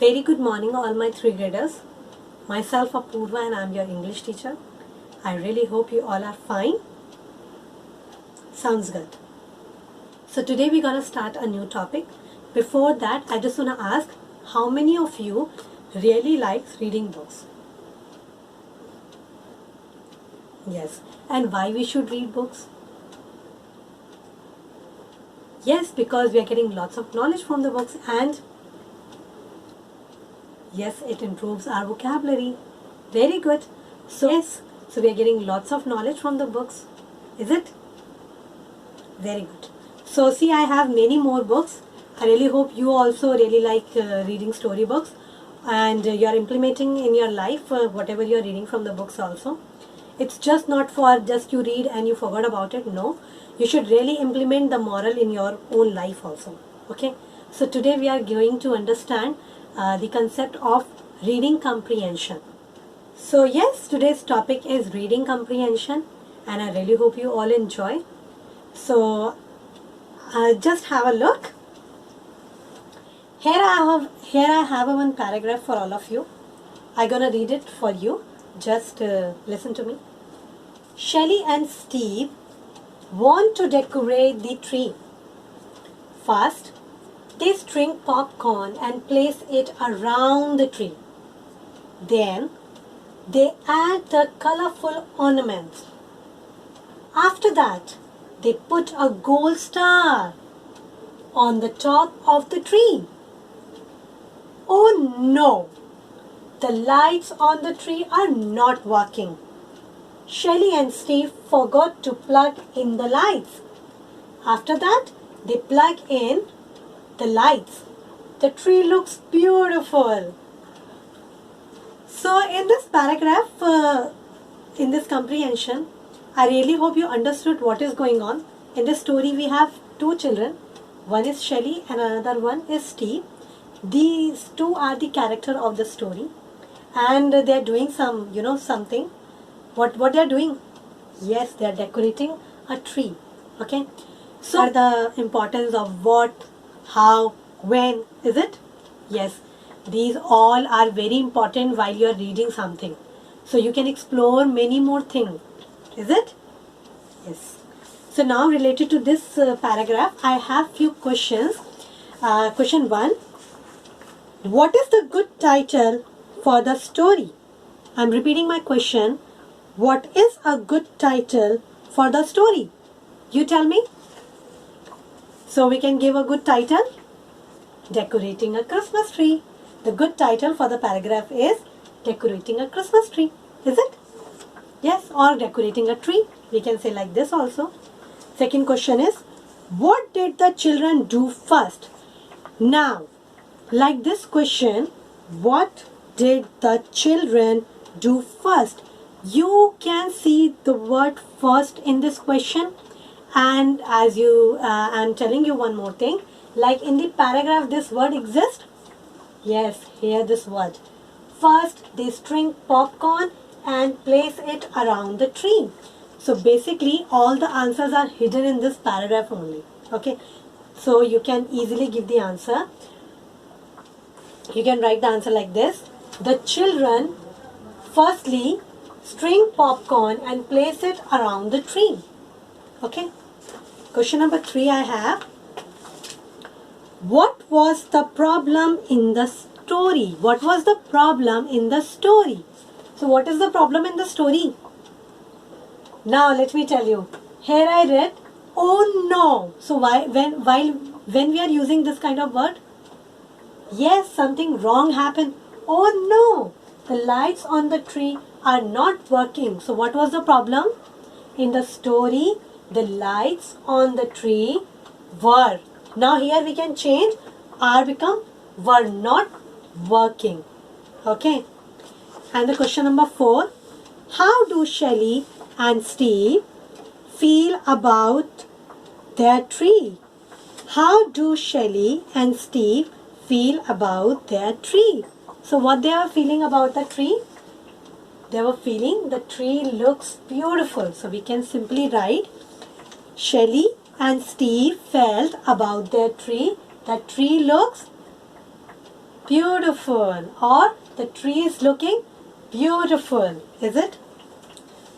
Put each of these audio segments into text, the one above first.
Very good morning all my 3 graders. Myself Apurva and I am your English teacher. I really hope you all are fine. Sounds good. So today we're going to start a new topic. Before that, I just want to ask how many of you really likes reading books? Yes. And why we should read books? Yes, because we are getting lots of knowledge from the books, and yes, it improves our vocabulary. Very good. So yes, so we are getting lots of knowledge from the books. Is it? Very good. So see, I have many more books. I really hope you also really like reading storybooks, and you are implementing in your life whatever you are reading from the books also. It's just not for just you read and you forgot about it. No, you should really implement the moral in your own life also. Okay. So today we are going to understand the concept of reading comprehension. So yes, today's topic is reading comprehension, and I really hope you all enjoy. So just have a look. Here I have one paragraph for all of you. I'm gonna read it for you. Just listen to me. Shelley and Steve want to decorate the tree. First, they string popcorn and place it around the tree. Then, they add the colorful ornaments. After that, they put a gold star on the top of the tree. Oh no! The lights on the tree are not working. Shelley and Steve forgot to plug in the lights. After that, they plug in the lights. The tree looks beautiful. So in this paragraph, in this comprehension, I really hope you understood what is going on. In this story, we have two children. One is Shelley and another one is Steve. These two are the character of the story, and they are doing some, something. What they are doing? Yes, they are decorating a tree. Okay. So the importance of what, how, when, is it? Yes. These all are very important while you are reading something. So you can explore many more things. Is it? Yes. So now related to this paragraph, I have few questions. Question 1. What is the good title for the story? I'm repeating my question. What is a good title for the story? You tell me. So we can give a good title. Decorating a Christmas tree. The good title for the paragraph is Decorating a Christmas tree. Is it? Yes, or decorating a tree. We can say like this also. Second question is, what did the children do first? Now, like this question, what did the children do first? You can see the word first in this question, and as you, I'm telling you one more thing, like in the paragraph this word exists. Yes, here this word. First, they string popcorn and place it around the tree. So basically, all the answers are hidden in this paragraph only. Okay, so you can easily give the answer. You can write the answer like this. The children firstly string popcorn and place it around the tree. Okay. Question number 3 I have. What was the problem in the story? What was the problem in the story? So what is the problem in the story? Now let me tell you. Here I read, oh no. So when we are using this kind of word, yes, something wrong happened. Oh no, the lights on the tree are not working. So what was the problem? In the story, the lights on the tree were. Now here we can change, are become were not working. Okay. And the question number 4, how do Shelley and Steve feel about their tree? How do Shelley and Steve feel about their tree? So what they are feeling about the tree? They were feeling the tree looks beautiful. So we can simply write Shelley and Steve felt about their tree. The tree looks beautiful, or the tree is looking beautiful, is it?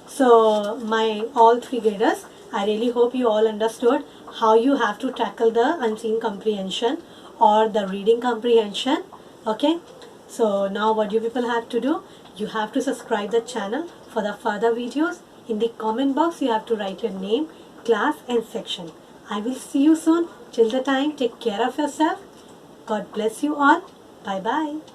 So my all three graders, I really hope you all understood how you have to tackle the unseen comprehension or the reading comprehension. Okay, so now what you people have to do, you have to subscribe the channel for the further videos. In the comment box you have to write your name, class and section. I will see you soon. Till the time, take care of yourself. God bless you all. Bye bye.